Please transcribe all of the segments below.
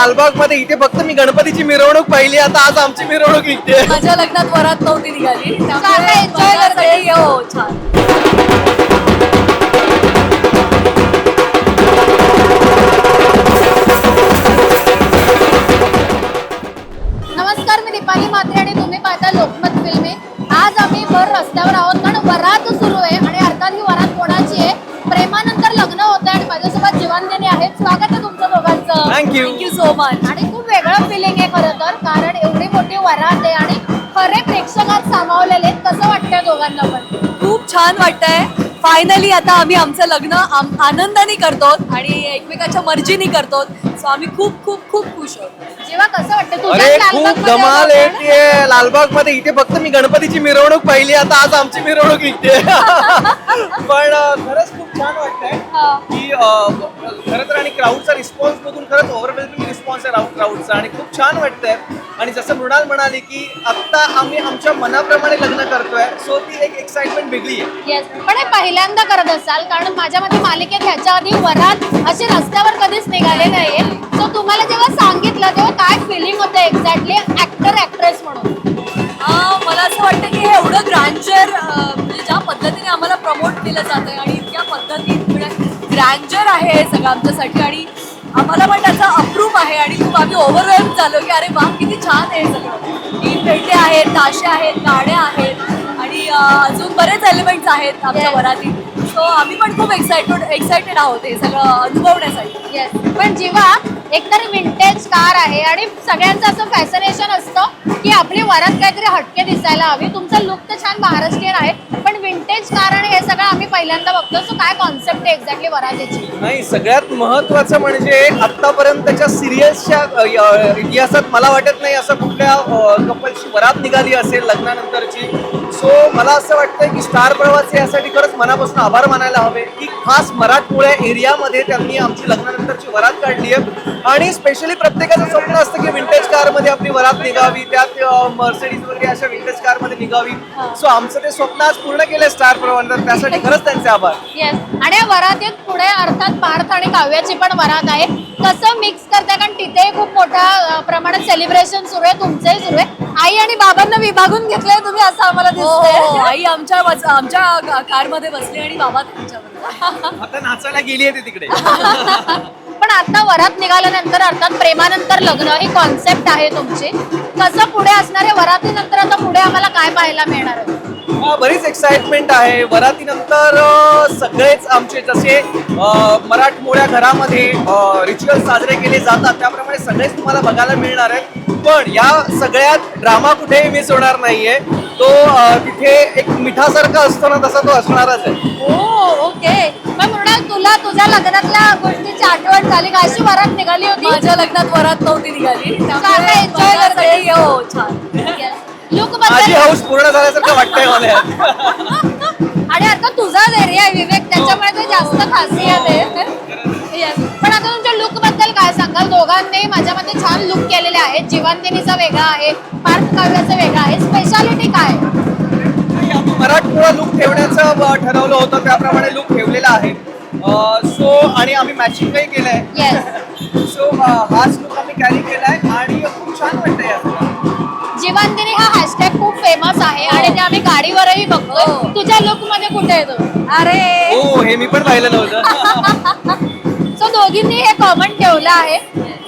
लालबाग मध्ये इथे फक्त मी गणपतीची मिरवणूक पाहिली. आता आज आमची मिरवणूक निघते. माझ्या लग्नात वरात नव्हती निघाली, आता enjoy करते. हो छान. नमस्कार, मी दीपाली म्हात्रे आणि तुम्ही पाहता लोकमत फिल्मी. आज आम्ही भर रस्त्यावर आहोत कारण वरात सुरू आहे आणि अर्थात ही वरात कोणाची आहे? प्रेमानंतर लग्न होतं आणि माझ्यासोबत जीवनदेवी आहेत. स्वागत आहे तुमचं दोघांचं. थँक्यू. Thank you so much. आणि खूप वेगळं फिलिंग आहे खरं तर, कारण एवढी मोठी वरात आहे आणि खरे प्रेक्षकात सामावलेले आहेत. कसं वाटतंय दोघांना पण? खूप छान वाटतंय. फायनली आता आम्ही आमचं लग्न आनंदाने करतो आणि एकमेकाच्या मर्जीने करतो. सो आम्ही खूप खूप खूप खुश आहोत. जेव्हा कसं वाटतं अरे तुझ्या खूप धमाल येते लालबाग मध्ये. इथे फक्त मी गणपतीची मिरवणूक पाहिली. आता आज आमची मिरवणूक निघते. पण खरंच खूप छान वाटतंय की खरं तर आणि क्राऊडचा रिस्पॉन्स बघून खरंच ओव्हरवेल्मिंग रिस्पॉन्स आहे क्राऊडचा आणि खूप छान वाटतंय. आणि जसं मृणाल म्हणाली की आता आम्ही आमच्या मनाप्रमाणे लग्न करतोय, सो ती एक एक्साइटमेंट वेगळी आहे. येस, पण हे पहिल्यांदा करत असाल कारण माझ्या मते मालिकेत ह्याच्या आधी वरात अशी रस्त्यावर कधीच निघाले नाहीये. सो तुम्हाला जेव्हा सांगितलं तेव्हा काय फिलिंग होतं एक्झॅक्टली ऍक्टर ऍक्ट्रेस म्हणून? मला असं वाटतं की हे एवढं ग्रँजर म्हणजे ज्या पद्धतीने आम्हाला प्रमोट केलं जातंय आणि इतक्या पद्धतीने ग्रँजर आहे हे सगळं आमच्यासाठी आणि आम्हाला पण त्याचा अप्रूप आहे आणि खूप आम्ही ओव्हरवेल्म झालो की अरे वा किती छान आहे सगळं. की पेटे आहेत, ताशे आहेत, गाड्या आहेत आणि अजून बरेच एलिमेंट्स आहेत आमच्या वरातीत. सो आम्ही पण खूप एक्सायटेड आहोत हे सगळं अनुभवण्यासाठी. येस, पण जेव्हा एकतर विंटेज कार आहे आणि सगळ्यांचं असं फॅसिनेशन असतं की आपली वरात काहीतरी हटके दिसायला हवी. तुमचा लुक तर छान महाराष्ट्रीयन आहे, पण विंटेज कार आणि हे सगळं आम्ही पहिल्यांदा बघतो. सो काय कॉन्सेप्ट आहे एक्झॅक्टली वरातीची? नाही, सगळ्यात महत्वाचं म्हणजे आतापर्यंतच्या सिरियल्सच्या इतिहासात मला वाटत नाही असं कुठल्या कपलची वरात निघाली असेल लग्नानंतरची. सो मला असं वाटतंय की स्टार प्रवास यासाठी खरंच मनापासून आभार मानायला हवे की खास मराठमोळ्या एरियामध्ये त्यांनी आमची लग्नानंतरची वरात काढली आहे. आणि स्पेशली प्रत्येकाचं स्वप्न असतं की विंटेज कारमध्ये आपली वरात निघावी, त्यात मर्सिडीज वगैरे अशा विंटेज कारमध्ये निघावी. सो आमचं ते स्वप्न आज पूर्ण केलंय स्टार प्रवाह, त्यासाठी खरंच त्यांचे आभार. येस, आणि या वरातीत पुढे अर्थात पार्थ आणि काव्याची पण वरात आहे. कसं मिक्स करताय? कारण तिथे खूप मोठ्या प्रमाणात सेलिब्रेशन सुरू आहे, तुमचंही सुरू आहे. आई आणि बाबांना विभागून घेतलंय तुम्ही असं आम्हाला दिसतंय. आई आमच्या कारमध्ये बसली आणि बाबा त्यांच्याबरोबर. आता नाचायला गेली आहे ते तिकडे. पण आता वरात निघाल्यानंतर अर्थात प्रेमानंतर लग्न ही कॉन्सेप्ट आहे तुमची. कसं पुढे असणार आहे वरातीनंतर? आता पुढे आम्हाला काय पाहायला मिळणार आहे? बरीच एक्साइटमेंट आहे. वरातीनंतर सगळेच आमचे जसे मराठमोळ्या घरामध्ये रिच्युअल साजरे केले जातात त्याप्रमाणे सगळेच तुम्हाला बघायला मिळणार आहेत. पण या सगळ्यात ड्रामा कुठेही मिस होणार नाहीये. तो तिथे एक मिठासारखा असतो ना, तसा तो असणारच आहे. ओके, मग मृणाल तुला तुझ्या लग्नातल्या गोष्टीची आठवण झाली का? अशी वरात निघाली होती? माझ्या लग्नात वरात नव्हती निघाली, आता enjoy करते. हो छान. लुक माझी बद्दल हाऊस पूर्ण झाल्यासारखं वाटतंय मला. आणि आता तुझाच एरिया आहे विवेक, त्याच्यामुळे ते जास्त खासियत आहे. Yes. पण आता तुमच्या लुक बद्दल काय सांगाल? दोघांनी माझ्या मते छान लुक केलेले आहेत. जीवनदेवीचा वेगळा आहे, पार्थ काव्याचा वेगळा आहे. स्पेशालिटी काय? मराठमोळा लुक ठेवण्याचं ठरवलं होतं, त्याप्रमाणे लुक ठेवलेला आहे. सो आणि आम्ही मॅचिंग काही केलंय. येस, सो हाच लुक आम्ही कॅरी केलाय आणि खूप छान वाटतंय यात. जीवनदिनी हा हॅशटॅग खूप फेमस आहे आणि ते आम्ही गाडीवरही बघतो. तुझ्या लुक मध्ये कुठे येतो? अरे हो, हे मी पण पाहिलं नव्हतं. सो दोघींनी हे कॉमन ठेवलं आहे.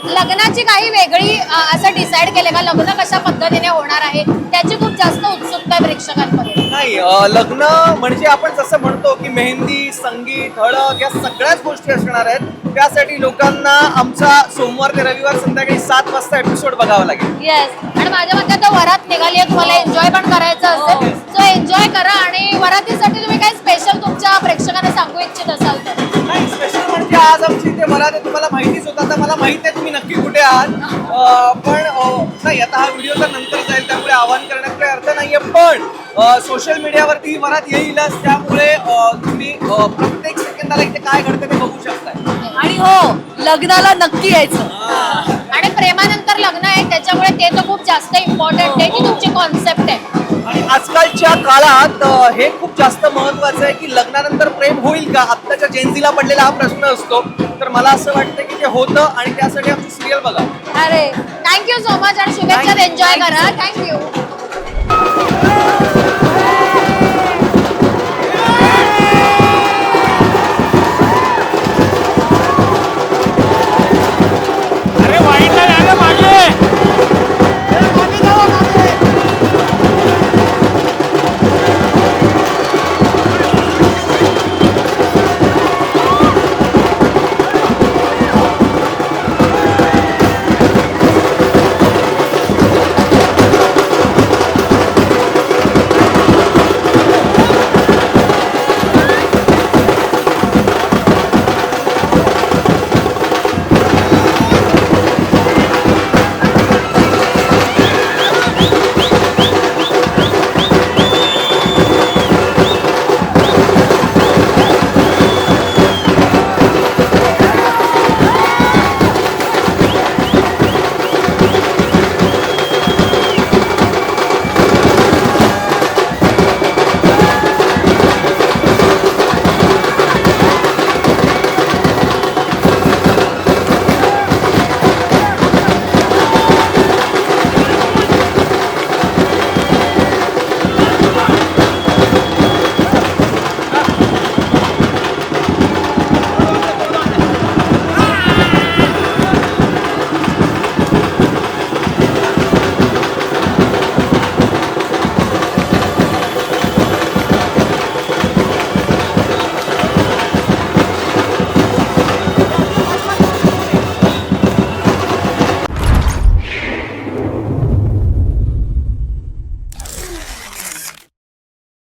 लग्नाची काही वेगळी असं डिसाईड केलं का? लग्न कशा पद्धतीने होणार आहे त्याची खूप जास्त उत्सुकता आहे प्रेक्षकांमध्ये. नाही, लग्न म्हणजे आपण जसं म्हणतो की मेहंदी, संगीत, हळद या सगळ्याच गोष्टी असणार आहेत. त्यासाठी लोकांना आमचा सोमवार ते रविवार संध्याकाळी 7 वाजता एपिसोड बघावा लागेल. येस, आणि माझ्या मते आता वरात निघाली आहे, तुम्हाला एन्जॉय पण करायचं असेल. सो एन्जॉय करा. आणि वरातीसाठी तुम्ही काही स्पेशल तुमच्या प्रेक्षकांना सांगू इच्छित असाल तर? नाही, स्पेशल म्हणजे आज आमची इथे मला ते तुम्हाला माहितीच होतं. आता मला माहित आहे तुम्ही नक्की कुठे आहात. पण नाही, आता हा व्हिडिओ तर नंतर जाईल त्यामुळे आवाहन करण्यात काही अर्थ नाहीये. पण सोशल मीडियावरती ही वरात येईलच, त्यामुळे तुम्ही प्रत्येक सेकंदाला इथे काय घडतं ते बघू शकताय. आणि हो, लग्नाला नक्की यायचं. आणि प्रेमानंतर लग्न आहे त्याच्यामुळे ते तर खूप जास्त इम्पॉर्टंट आहे की तुमची कॉन्सेप्ट आहे. आणि आजकालच्या काळात हे खूप जास्त महत्वाचं आहे की लग्नानंतर प्रेम होईल का, आत्ताच्या जेन्झीला पडलेला हा प्रश्न असतो. तर मला असं वाटतं की ते होतं आणि त्यासाठी आमची सिरियल बघा. अरे थँक्यू सो मच आणि शुभेच्छा, Thank you, enjoy thank you करा. so much. थँक्यू.